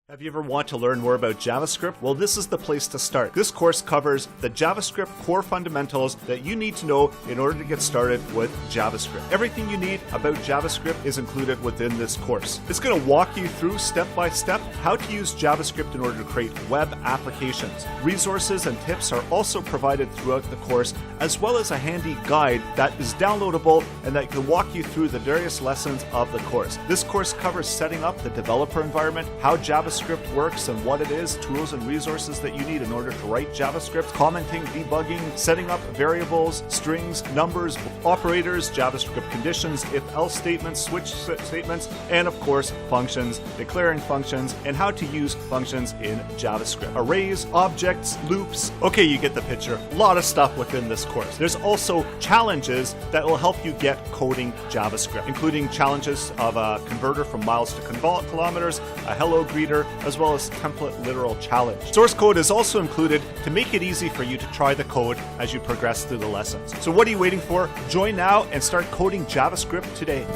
Have you ever want to learn more about JavaScript? Well, this is the place to start. This course covers the JavaScript core fundamentals that you need to know in order to get started with JavaScript. Everything you need about JavaScript is included within this course. It's going to walk you through step by step how to use JavaScript in order to create web applications. Resources and tips are also provided throughout the course, as well as a handy guide that is downloadable and that can walk you through the various lessons of the course. This course covers setting up the developer environment, how JavaScript works and what it is, tools and resources that you need in order to write JavaScript, commenting, debugging, setting up variables, strings, numbers, operators, JavaScript conditions, if-else statements, switch statements, and of course functions, declaring functions, and how to use functions in JavaScript. Arrays, objects, loops. Okay, you get the picture. A lot of stuff within this course. There's also challenges that will help you get coding JavaScript, including challenges of a converter from miles to kilometers, a hello greeter, as well as template literal challenge. Source code is also included to make it easy for you to try the code as you progress through the lessons. So what are you waiting for? Join now and start coding JavaScript today.